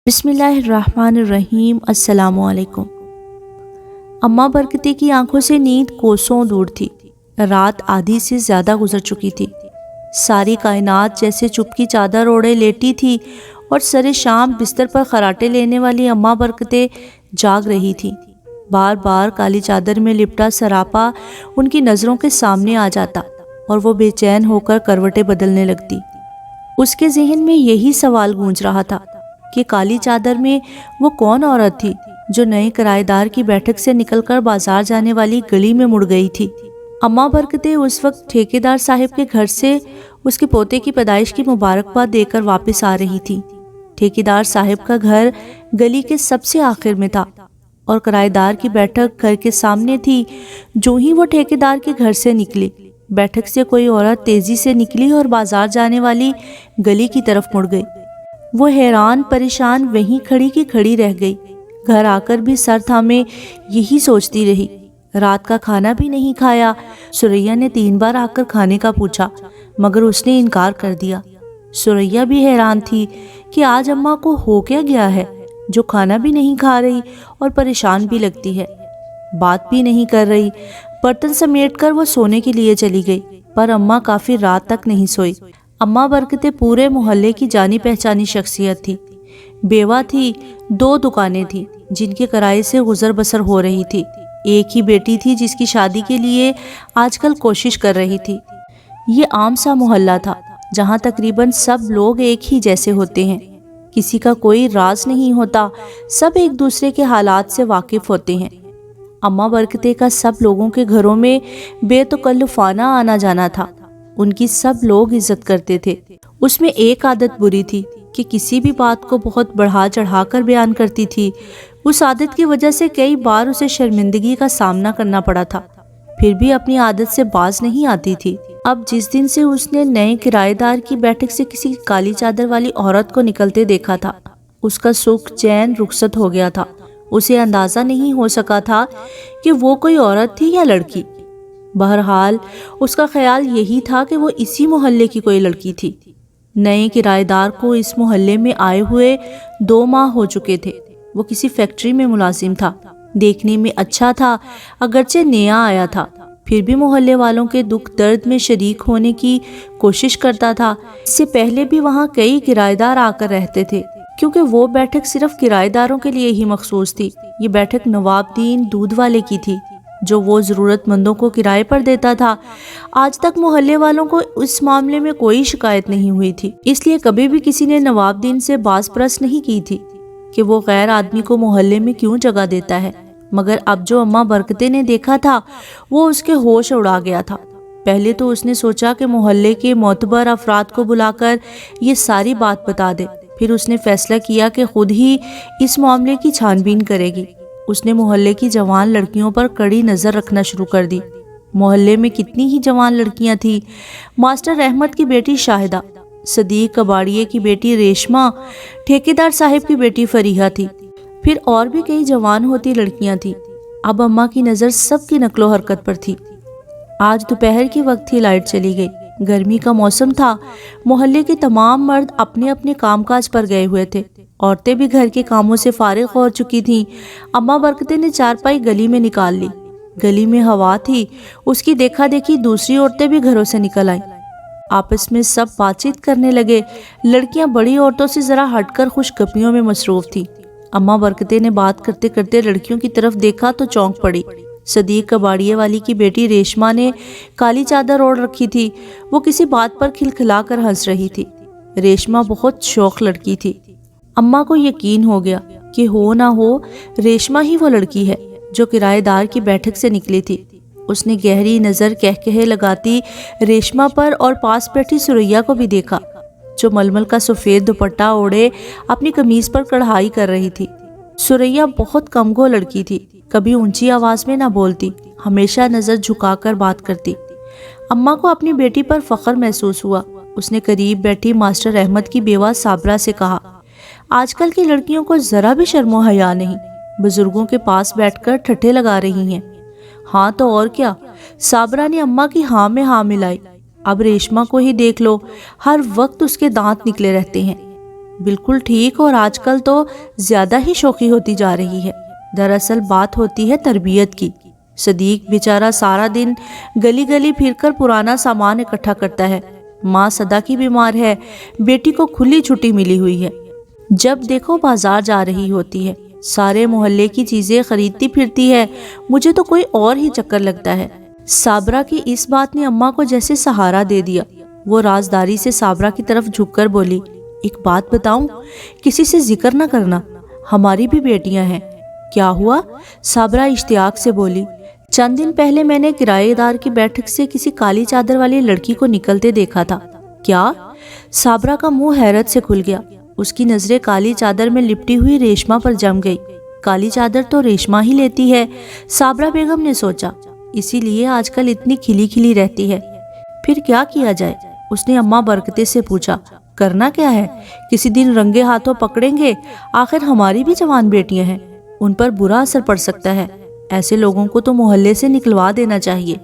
بسم اللہ الرحمن الرحیم۔ السلام علیکم۔ اماں برکتے کی آنکھوں سے نیند کوسوں دور تھی۔ رات آدھی سے زیادہ گزر چکی تھی۔ ساری کائنات جیسے چپ کی چادر اوڑھے لیٹی تھی اور سر شام بستر پر خراٹے لینے والی اماں برکتے جاگ رہی تھی۔ بار بار کالی چادر میں لپٹا سراپا ان کی نظروں کے سامنے آ جاتا اور وہ بے چین ہو کر کروٹیں بدلنے لگتی۔ اس کے ذہن میں یہی سوال گونج رہا تھا کہ کالی چادر میں وہ کون عورت تھی جو نئے کرایہ دار کی بیٹھک سے نکل کر بازار جانے والی گلی میں مڑ گئی تھی۔ اماں برکتے اس وقت ٹھیکیدار صاحب کے گھر سے اس کے پوتے کی پیدائش کی مبارکباد دے کر واپس آ رہی تھی۔ ٹھیکیدار صاحب کا گھر گلی کے سب سے آخر میں تھا اور کرایہ دار کی بیٹھک گھر کے سامنے تھی۔ جو ہی وہ ٹھیکیدار کے گھر سے نکلی، بیٹھک سے کوئی عورت تیزی سے نکلی اور بازار جانے والی گلی کی طرف مڑ گئی۔ وہ حیران پریشان وہیں کھڑی کی کھڑی رہ گئی۔ گھر آ کر بھی سر تھامے یہی سوچتی رہی۔ رات کا کھانا بھی نہیں کھایا۔ سریا نے 3 بار آ کر کھانے کا پوچھا مگر اس نے انکار کر دیا۔ سریا بھی حیران تھی کہ آج اماں کو ہو کیا گیا ہے جو کھانا بھی نہیں کھا رہی اور پریشان بھی لگتی ہے، بات بھی نہیں کر رہی۔ برتن سمیٹ کر وہ سونے کے لیے چلی گئی پر اماں کافی رات تک نہیں سوئی۔ اماں برکتے پورے محلے کی جانی پہچانی شخصیت تھی۔ بیوہ تھی، 2 دکانیں تھیں جن کے کرائے سے گزر بسر ہو رہی تھی۔ ایک ہی بیٹی تھی جس کی شادی کے لیے آج کل کوشش کر رہی تھی۔ یہ عام سا محلہ تھا جہاں تقریباً سب لوگ ایک ہی جیسے ہوتے ہیں، کسی کا کوئی راز نہیں ہوتا، سب ایک دوسرے کے حالات سے واقف ہوتے ہیں۔ اماں برکتے کا سب لوگوں کے گھروں میں بے تکلفانہ آنا جانا تھا۔ ان کی سب لوگ عزت کرتے تھے۔ اس میں ایک عادت بری تھی کہ کسی بھی بات کو بہت بڑھا چڑھا کر بیان کرتی تھی۔ اس عادت کی وجہ سے کئی بار اسے شرمندگی کا سامنا کرنا پڑا تھا، پھر بھی اپنی عادت سے باز نہیں آتی تھی۔ اب جس دن سے اس نے نئے کرایہ دار کی بیٹھک سے کسی کالی چادر والی عورت کو نکلتے دیکھا تھا، اس کا سکھ چین رخصت ہو گیا تھا۔ اسے اندازہ نہیں ہو سکا تھا کہ وہ کوئی عورت تھی یا لڑکی۔ بہرحال اس کا خیال یہی تھا کہ وہ اسی محلے کی کوئی لڑکی تھی۔ نئے کرایہ دار کو اس محلے میں آئے ہوئے 2 ماہ ہو چکے تھے۔ وہ کسی فیکٹری میں ملازم تھا، دیکھنے میں اچھا تھا، اگرچہ نیا آیا تھا، پھر بھی محلے والوں کے دکھ درد میں شریک ہونے کی کوشش کرتا تھا۔ اس سے پہلے بھی وہاں کئی کرایہ دار آ کر رہتے تھے کیونکہ وہ بیٹھک صرف کرایہ داروں کے لیے ہی مخصوص تھی۔ یہ بیٹھک نواب دین دودھ والے کی تھی جو وہ ضرورت مندوں کو کرائے پر دیتا تھا۔ آج تک محلے والوں کو اس معاملے میں کوئی شکایت نہیں ہوئی تھی، اس لیے کبھی بھی کسی نے نواب دین سے باز پرس نہیں کی تھی کہ وہ غیر آدمی کو محلے میں کیوں جگہ دیتا ہے۔ مگر اب جو اماں برکتے نے دیکھا تھا وہ اس کے ہوش اڑا گیا تھا۔ پہلے تو اس نے سوچا کہ محلے کے معتبر افراد کو بلا کر یہ ساری بات بتا دے، پھر اس نے فیصلہ کیا کہ خود ہی اس معاملے کی چھان بین کرے گی۔ اس نے محلے کی جوان لڑکیوں پر کڑی نظر رکھنا شروع کر دی۔ محلے میں کتنی ہی جوان لڑکیاں تھیں۔ ماسٹر احمد کی بیٹی شاہدہ، صدیق کباڑیے کی بیٹی ریشما، ٹھیکیدار صاحب کی بیٹی فریحہ تھی، پھر اور بھی کئی جوان ہوتی لڑکیاں تھیں۔ اب اماں کی نظر سب کی نقل و حرکت پر تھی۔ آج دوپہر کے وقت ہی لائٹ چلی گئی۔ گرمی کا موسم تھا۔ محلے کے تمام مرد اپنے اپنے کام کاج پر گئے ہوئے تھے۔ عورتیں بھی گھر کے کاموں سے فارغ ہو چکی تھیں۔ اماں برکتے نے چارپائی گلی میں نکال لی۔ گلی میں ہوا تھی، اس کی دیکھا دیکھی دوسری عورتیں بھی گھروں سے نکل آئیں۔ آپس میں سب بات چیت کرنے لگے۔ لڑکیاں بڑی عورتوں سے ذرا ہٹ کر خوش گپیوں میں مصروف تھیں۔ اماں برکتے نے بات کرتے کرتے لڑکیوں کی طرف دیکھا تو چونک پڑی۔ صدیق کباڑیے والی کی بیٹی ریشما نے کالی چادر اوڑھ رکھی تھی۔ وہ کسی بات پر کھلکھلا کر ہنس رہی تھی۔ ریشما بہت شوخ لڑکی تھی۔ اماں کو یقین ہو گیا کہ ہو نہ ہو ریشما ہی وہ لڑکی ہے جو کرایہ دار کی بیٹھک سے نکلی تھی۔ اس نے گہری نظر کہکہے لگاتی ریشما پر اور پاس بیٹھی سریا کو بھی دیکھا جو ململ کا سفید دوپٹہ اوڑھے اپنی قمیض پر کڑھائی کر رہی تھی۔ سریا بہت کم گو لڑکی تھی، کبھی اونچی آواز میں نہ بولتی، ہمیشہ نظر جھکا کر بات کرتی۔ اماں کو اپنی بیٹی پر فخر محسوس ہوا۔ اس نے قریب بیٹھی ماسٹر احمد کی بیوہ صابرہ سے کہا، آج کل کی لڑکیوں کو ذرا بھی شرم و حیا نہیں، بزرگوں کے پاس بیٹھ کر ٹھٹھے لگا رہی ہیں۔ ہاں تو اور کیا، صابرہ نے اماں کی ہاں میں ہاں ملائی۔ اب ریشما کو ہی دیکھ لو، ہر وقت اس کے دانت نکلے رہتے ہیں۔ بالکل ٹھیک، اور آج کل تو زیادہ ہی شوخی ہوتی جا رہی ہے۔ دراصل بات ہوتی ہے تربیت کی۔ صدیق بیچارہ سارا دن گلی گلی پھر کر پرانا سامان اکٹھا کرتا ہے۔ ماں صدا کی بیمار ہے، بیٹی کو کھلی چھٹی ملی ہوئی ہے، جب دیکھو بازار جا رہی ہوتی ہے، سارے محلے کی چیزیں خریدتی پھرتی ہے، مجھے تو کوئی اور ہی چکر لگتا ہے۔ صابرہ کی اس بات نے اماں کو جیسے سہارا دے دیا۔ وہ رازداری سے صابرہ کی طرف جھک کر بولی، ایک بات بتاؤں، کسی سے ذکر نہ کرنا، ہماری بھی بیٹیاں ہیں۔ کیا ہوا؟ صابرہ اشتیاق سے بولی، چند دن پہلے میں نے کرایہ دار کی بیٹھک سے کسی کالی چادر والی لڑکی کو نکلتے دیکھا تھا۔ کیا؟ صابرہ کا منہ حیرت سے کھل گیا۔ اس کی نظریں کالی چادر میں لپٹی ہوئی ریشما پر جم گئی۔ کالی چادر تو ریشما ہی لیتی ہے، صابرہ بیگم نے سوچا، اسی لیے آج کل اتنی کھلی کھلی رہتی ہے۔ پھر کیا کیا جائے؟ اس نے اماں برکتے سے پوچھا۔ کرنا کیا ہے؟ کسی دن رنگے ہاتھوں پکڑیں گے، آخر ہماری بھی جوان بیٹیاں ہیں، ان پر برا اثر پڑ سکتا ہے، ایسے لوگوں کو تو محلے سے نکلوا دینا چاہیے۔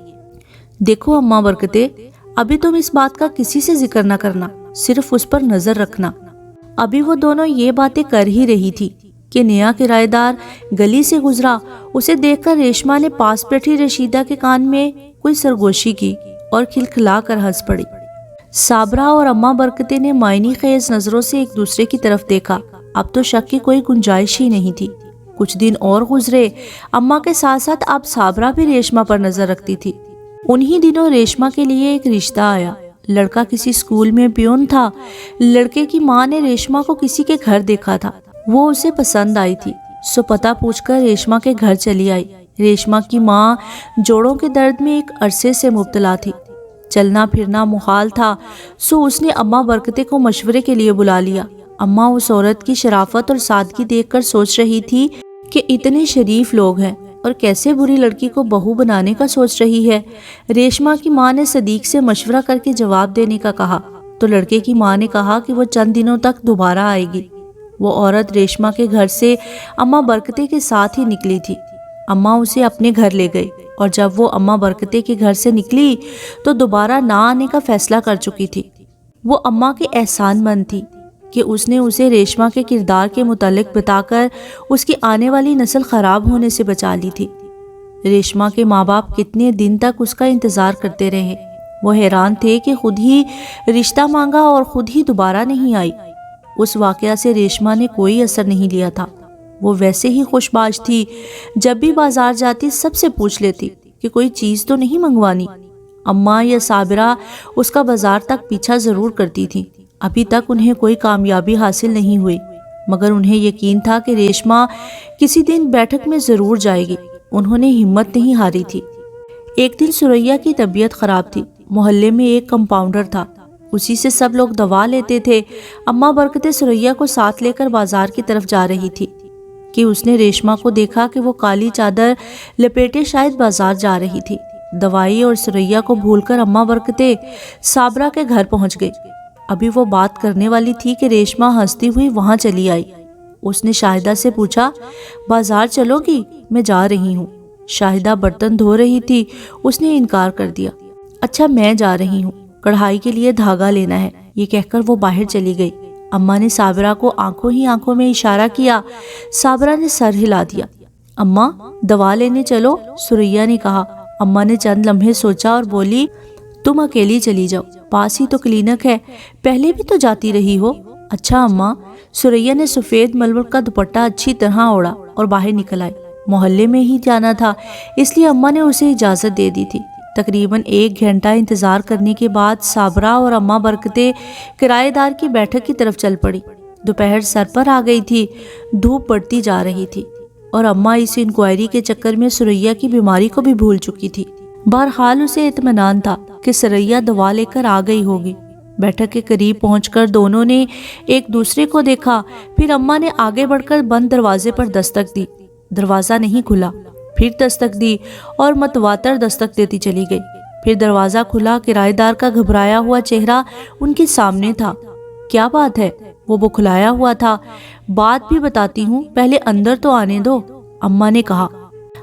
دیکھو اماں برکتے، ابھی تم اس بات کا کسی سے ذکر نہ کرنا، صرف اس پر نظر رکھنا۔ ابھی وہ دونوں یہ باتیں کر ہی رہی تھی کہ نیا کرایہ دار گلی سے گزرا۔ اسے دیکھ کر ریشما نے پاس بیٹھی رشیدہ کے کان میں کوئی سرگوشی کی اور کھلکھلا کر ہنس پڑی۔ صابرہ اور اماں برکتے نے معنی خیز نظروں سے ایک دوسرے کی طرف دیکھا۔ اب تو شک کی کوئی گنجائش ہی نہیں تھی۔ کچھ دن اور گزرے، اماں کے ساتھ ساتھ اب صابرہ بھی ریشما پر نظر رکھتی تھی۔ انہی دنوں ریشما کے لیے ایک رشتہ آیا۔ لڑکا کسی اسکول میں پیون تھا۔ لڑکے کی ماں نے ریشما کو کسی کے گھر دیکھا تھا، وہ اسے پسند آئی تھی، سو پتہ پوچھ کر ریشما کے گھر چلی آئی۔ ریشما کی ماں جوڑوں کے درد میں ایک عرصے سے مبتلا تھی، چلنا پھرنا محال تھا، سو اس نے اماں برکتے کو مشورے کے لیے بلا لیا۔ اماں اس عورت کی شرافت اور سادگی دیکھ کر سوچ رہی تھی کہ اتنے شریف لوگ ہیں اور کیسے بری لڑکی کو بہو بنانے کا سوچ رہی ہے۔ ریشما کی ماں نے صدیق سے مشورہ کر کے جواب دینے کا کہا تو لڑکے کی ماں نے کہا کہ وہ چند دنوں تک دوبارہ آئے گی۔ وہ عورت ریشما کے گھر سے اماں برکتے کے ساتھ ہی نکلی تھی۔ اماں اسے اپنے گھر لے گئی، اور جب وہ اماں برکتے کے گھر سے نکلی تو دوبارہ نہ آنے کا فیصلہ کر چکی تھی۔ وہ اماں کے احسان مند تھی کہ اس نے اسے ریشما کے کردار کے متعلق بتا کر اس کی آنے والی نسل خراب ہونے سے بچا لی تھی۔ ریشما کے ماں باپ کتنے دن تک اس کا انتظار کرتے رہے۔ وہ حیران تھے کہ خود ہی رشتہ مانگا اور خود ہی دوبارہ نہیں آئی۔ اس واقعہ سے ریشما نے کوئی اثر نہیں لیا تھا۔ وہ ویسے ہی خوش باش تھی، جب بھی بازار جاتی سب سے پوچھ لیتی کہ کوئی چیز تو نہیں منگوانی۔ اماں یا صابرہ اس کا بازار تک پیچھا ضرور کرتی تھی۔ ابھی تک انہیں کوئی کامیابی حاصل نہیں ہوئی، مگر انہیں یقین تھا کہ ریشما کسی دن بیٹھک میں ضرور جائے گی۔ انہوں نے ہمت نہیں ہاری تھی۔ ایک دن سریا کی طبیعت خراب تھی۔ محلے میں ایک کمپاؤنڈر تھا، اسی سے سب لوگ دوا لیتے تھے۔ اماں برکتے سریا کو ساتھ لے کر بازار کی طرف جا رہی تھی کہ اس نے ریشما کو دیکھا کہ وہ کالی چادر لپیٹے شاید بازار جا رہی تھی۔ دوائی اور سریا کو بھول کر اماں برکتے صابرہ کے گھر پہنچ گئی۔ ابھی وہ بات کرنے والی تھی کہ ریشما ہنستی ہوئی وہاں چلی آئی۔ اس نے شاہدہ سے پوچھا، بازار چلو گی؟ میں جا رہی ہوں۔ شاہدہ برتن دھو رہی تھی، اس نے انکار کر دیا۔ اچھا میں جا رہی ہوں، کڑھائی کے لیے دھاگا لینا ہے، یہ کہہ کر وہ باہر چلی گئی۔ اماں نے صابرہ کو آنکھوں ہی آنکھوں میں اشارہ کیا۔ صابرہ نے سر ہلا دیا۔ اماں دوا لینے چلو، سریا نے کہا۔ اماں نے چند لمحے سوچا اور بولی، تم اکیلی چلی جاؤ، پاس ہی تو کلینک ہے، پہلے بھی تو جاتی رہی ہو۔ اچھا اماں۔ سریا نے سفید ململ کا دوپٹہ اچھی طرح اوڑھا اور باہر نکل آئی۔ محلے میں ہی جانا تھا، اس لیے اماں نے اسے اجازت دے دی تھی۔ تقریباً 1 گھنٹہ انتظار کرنے کے بعد صابرہ اور اماں برکتے کرایہ دار کی بیٹھک کی طرف چل پڑی۔ دوپہر سر پر آ گئی تھی، دھوپ بڑھتی جا رہی تھی، اور اماں اس انکوائری کے چکر میں سریا کی بیماری کو بھی بھول چکی تھی۔ بہرحال اسے اطمینان تھا کہ سریا دوا لے کر آ گئی ہوگی۔ بیٹھک کے قریب پہنچ کر دونوں نے ایک دوسرے کو دیکھا، پھر اماں نے آگے بڑھ کر بند دروازے پر دستک دی۔ دروازہ نہیں کھلا، پھر دستک دی اور متواتر دستک دیتی چلی گئی۔ پھر دروازہ کھلا، کرایہ دار کا گھبرایا ہوا چہرہ ان کے سامنے تھا۔ کیا بات ہے؟ وہ بکھلایا ہوا تھا۔ بات بھی بتاتی ہوں، پہلے اندر تو آنے دو، اماں نے کہا۔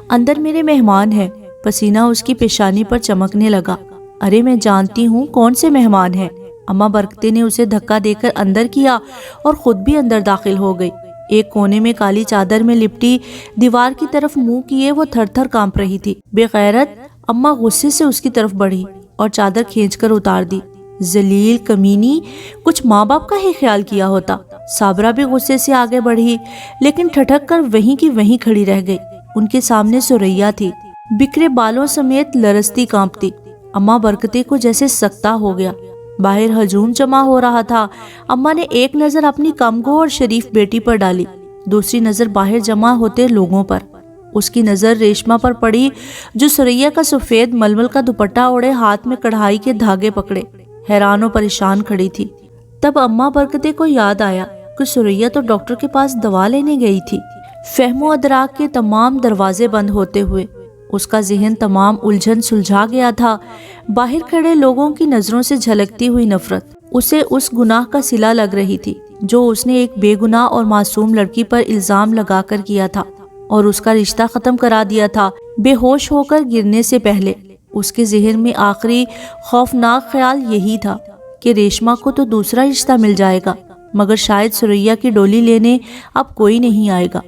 اندر میرے مہمان ہیں۔ پسینہ اس کی پیشانی پر چمکنے لگا۔ ارے میں جانتی ہوں کون سے مہمان ہیں، اماں برکتے نے اسے دھکا دے کر اندر کیا اور خود بھی اندر داخل ہو گئی۔ ایک کونے میں کالی چادر میں لپٹی دیوار کی طرف منہ کیے وہ تھر تھر کانپ رہی تھی۔ بے غیرت اماں غصے سے اس کی طرف بڑھی اور چادر کھینچ کر اتار دی۔ ذلیل کمینی، کچھ ماں باپ کا ہی خیال کیا ہوتا۔ صابرہ بھی غصے سے آگے بڑھی لیکن ٹھٹک کر وہیں کی وہیں کھڑی رہ گئی۔ ان کے سامنے سریا تھی، بکھرے بالوں سمیت لرزتی کانپتی۔ اماں برکتے کو جیسے سکتہ ہو گیا۔ باہر ہجوم جمع ہو رہا تھا۔ اماں نے ایک نظر اپنی کمگو اور شریف بیٹی پر ڈالی، دوسری نظر باہر جمع ہوتے لوگوں پر۔ اس کی نظر ریشمہ پر پڑی جو سریا کا سفید ململ کا دوپٹہ اوڑھے ہاتھ میں کڑھائی کے دھاگے پکڑے حیران و پریشان کھڑی تھی۔ تب اماں برکتے کو یاد آیا کہ سریا تو ڈاکٹر کے پاس دوا لینے گئی تھی۔ فہم و ادراک کے تمام دروازے بند ہوتے ہوئے اس کا ذہن تمام الجھن سلجھا گیا تھا۔ باہر کھڑے لوگوں کی نظروں سے جھلکتی ہوئی نفرت اسے اس گناہ کا صلہ لگ رہی تھی جو اس نے ایک بے گناہ اور معصوم لڑکی پر الزام لگا کر کیا تھا اور اس کا رشتہ ختم کرا دیا تھا۔ بے ہوش ہو کر گرنے سے پہلے اس کے ذہن میں آخری خوفناک خیال یہی تھا کہ ریشمہ کو تو دوسرا رشتہ مل جائے گا، مگر شاید سریا کی ڈولی لینے اب کوئی نہیں آئے گا۔